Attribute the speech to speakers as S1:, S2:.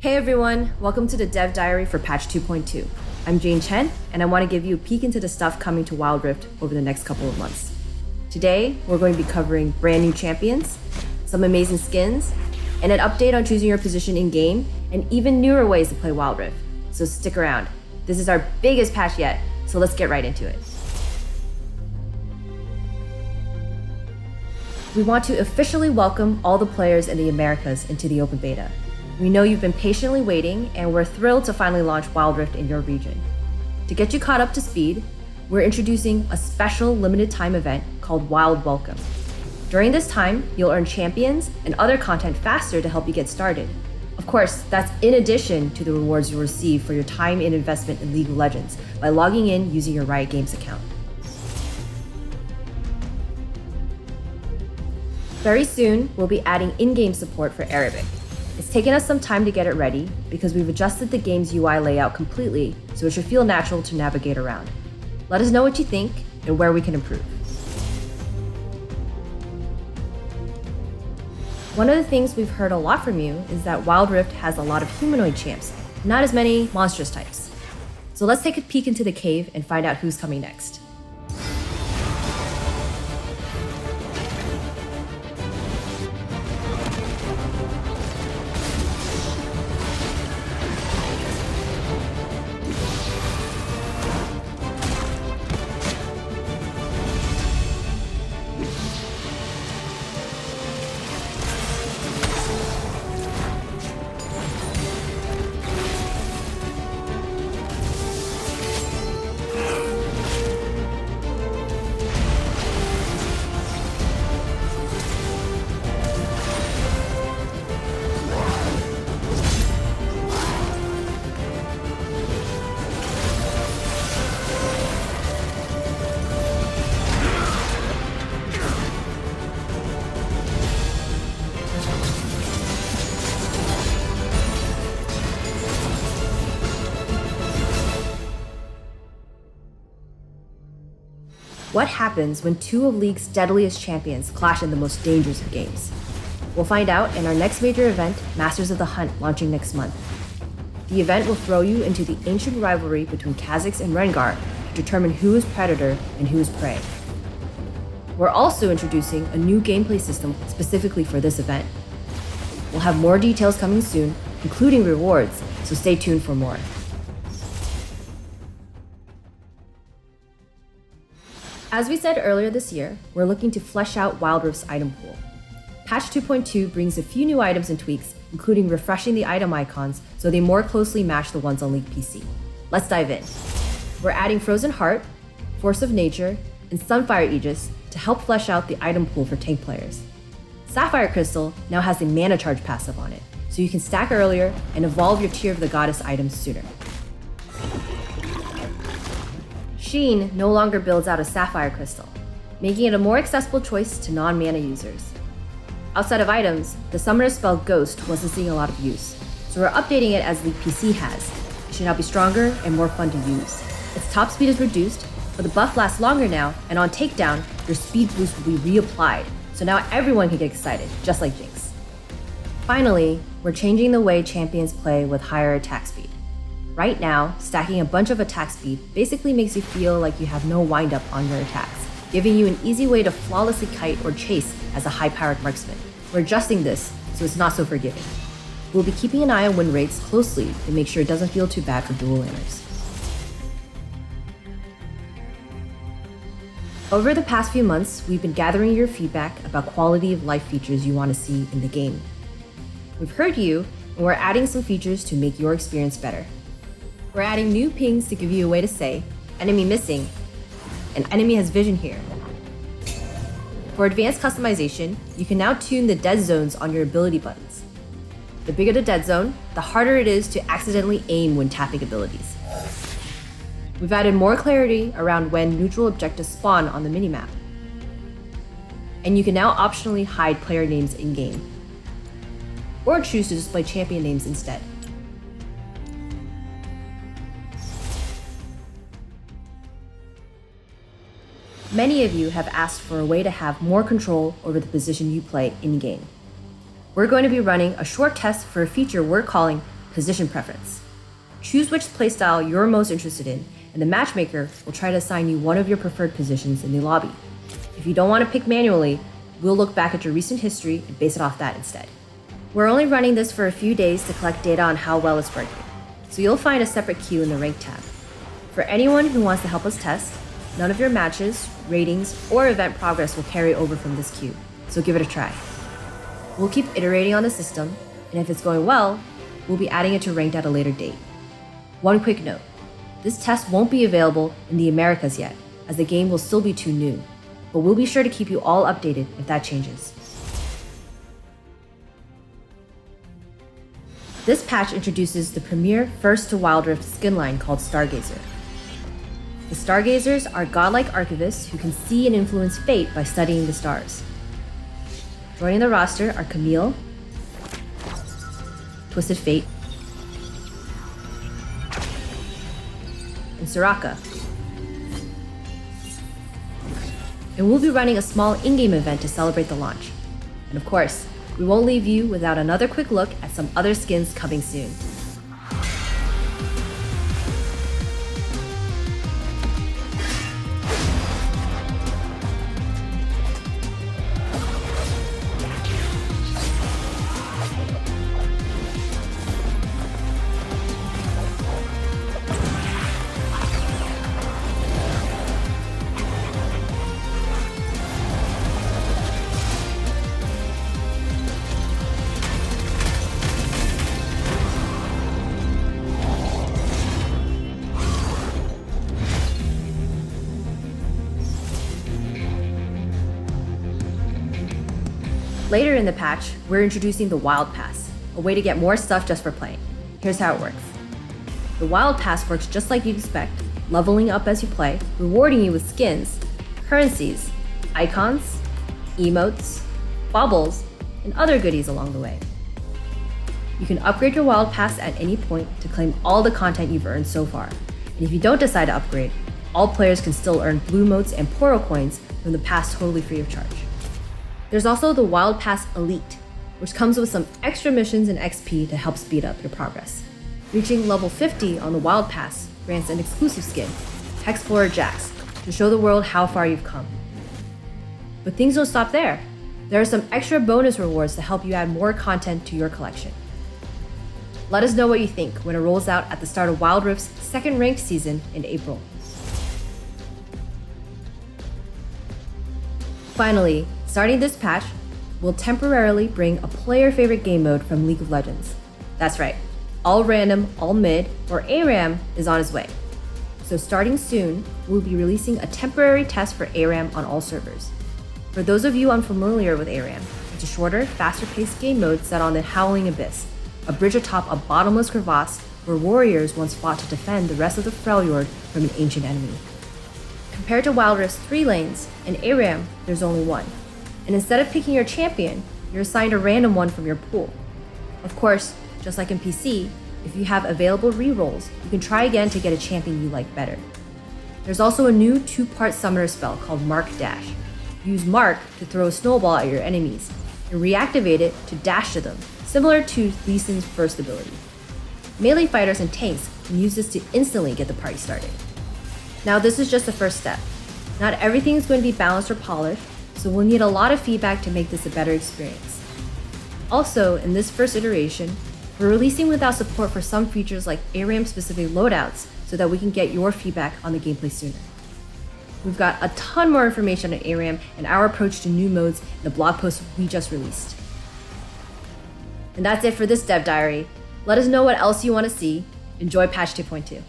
S1: Hey everyone, welcome to the Dev Diary for Patch 2.2. I'm Jane Chen, and I want to give you a peek into the stuff coming to Wild Rift over the next couple of months. Today, we're going to be covering brand new champions, some amazing skins, and an update on choosing your position in-game, and even newer ways to play Wild Rift. So stick around. This is our biggest patch yet, so let's get right into it. We want to officially welcome all the players in the Americas into the open beta. We know you've been patiently waiting, and we're thrilled to finally launch Wild Rift in your region. To get you caught up to speed, we're introducing a special limited time event called Wild Welcome. During this time, you'll earn champions and other content faster to help you get started. Of course, that's in addition to the rewards you'll receive for your time and investment in League of Legends by logging in using your Riot Games account. Very soon, we'll be adding in-game support for Arabic. It's taken us some time to get it ready because we've adjusted the game's UI layout completely so it should feel natural to navigate around. Let us know what you think and where we can improve. One of the things we've heard a lot from you is that Wild Rift has a lot of humanoid champs, not as many monstrous types. So let's take a peek into the cave and find out who's coming next. What happens when two of League's deadliest champions clash in the most dangerous of games? We'll find out in our next major event, Masters of the Hunt, launching next month. The event will throw you into the ancient rivalry between Kha'Zix and Rengar to determine who is predator and who is prey. We're also introducing a new gameplay system specifically for this event. We'll have more details coming soon, including rewards, so stay tuned for more. As we said earlier this year, we're looking to flesh out Wild Rift's item pool. Patch 2.2 brings a few new items and tweaks, including refreshing the item icons so they more closely match the ones on League PC. Let's dive in. We're adding Frozen Heart, Force of Nature, and Sunfire Aegis to help flesh out the item pool for tank players. Sapphire Crystal now has a mana charge passive on it, so you can stack earlier and evolve your Tear of the Goddess items sooner. Sheen no longer builds out a Sapphire Crystal, making it a more accessible choice to non-mana users. Outside of items, the summoner spell Ghost wasn't seeing a lot of use, so we're updating it as League PC has. It should now be stronger and more fun to use. Its top speed is reduced, but the buff lasts longer now, and on takedown, your speed boost will be reapplied, so now everyone can get excited, just like Jinx. Finally, we're changing the way champions play with higher attack speed. Right now, stacking a bunch of attack speed basically makes you feel like you have no windup on your attacks, giving you an easy way to flawlessly kite or chase as a high-powered marksman. We're adjusting this so it's not so forgiving. We'll be keeping an eye on win rates closely to make sure it doesn't feel too bad for dual laners. Over the past few months, we've been gathering your feedback about quality of life features you want to see in the game. We've heard you, and we're adding some features to make your experience better. We're adding new pings to give you a way to say, enemy missing, and enemy has vision here. For advanced customization, you can now tune the dead zones on your ability buttons. The bigger the dead zone, the harder it is to accidentally aim when tapping abilities. We've added more clarity around when neutral objectives spawn on the minimap. And you can now optionally hide player names in-game, or choose to display champion names instead. Many of you have asked for a way to have more control over the position you play in-game. We're going to be running a short test for a feature we're calling Position Preference. Choose which playstyle you're most interested in, and the matchmaker will try to assign you one of your preferred positions in the lobby. If you don't want to pick manually, we'll look back at your recent history and base it off that instead. We're only running this for a few days to collect data on how well it's working, so you'll find a separate queue in the Rank tab. For anyone who wants to help us test, none of your matches, ratings, or event progress will carry over from this queue, so give it a try. We'll keep iterating on the system, and if it's going well, we'll be adding it to Ranked at a later date. One quick note, this test won't be available in the Americas yet, as the game will still be too new, but we'll be sure to keep you all updated if that changes. This patch introduces the premier First to Wild Rift skin line called Stargazer. The Stargazers are godlike archivists who can see and influence fate by studying the stars. Joining the roster are Camille, Twisted Fate, and Soraka. And we'll be running a small in-game event to celebrate the launch. And of course, we won't leave you without another quick look at some other skins coming soon. Later in the patch, we're introducing the Wild Pass, a way to get more stuff just for playing. Here's how it works. The Wild Pass works just like you'd expect, leveling up as you play, rewarding you with skins, currencies, icons, emotes, baubles, and other goodies along the way. You can upgrade your Wild Pass at any point to claim all the content you've earned so far. And if you don't decide to upgrade, all players can still earn blue motes and Poro coins from the pass totally free of charge. There's also the Wild Pass Elite, which comes with some extra missions and XP to help speed up your progress. Reaching level 50 on the Wild Pass grants an exclusive skin, Hexplorer Jax, to show the world how far you've come. But things don't stop there. There are some extra bonus rewards to help you add more content to your collection. Let us know what you think when it rolls out at the start of Wild Rift's second ranked season in April. Finally, starting this patch, we'll temporarily bring a player-favorite game mode from League of Legends. That's right, all random, all mid, or ARAM is on its way. So starting soon, we'll be releasing a temporary test for ARAM on all servers. For those of you unfamiliar with ARAM, it's a shorter, faster-paced game mode set on the Howling Abyss, a bridge atop a bottomless crevasse where warriors once fought to defend the rest of the Freljord from an ancient enemy. Compared to Wild Rift's 3 lanes, in ARAM, there's only one. And instead of picking your champion, you're assigned a random one from your pool. Of course, just like in PC, if you have available rerolls, you can try again to get a champion you like better. There's also a new 2-part summoner spell called Mark Dash. Use Mark to throw a snowball at your enemies, and reactivate it to dash to them, similar to Lee Sin's first ability. Melee fighters and tanks can use this to instantly get the party started. Now this is just the first step. Not everything is going to be balanced or polished, so we'll need a lot of feedback to make this a better experience. Also, in this first iteration, we're releasing without support for some features like ARAM-specific loadouts so that we can get your feedback on the gameplay sooner. We've got a ton more information on ARAM and our approach to new modes in the blog post we just released. And that's it for this Dev Diary. Let us know what else you want to see. Enjoy patch 2.2.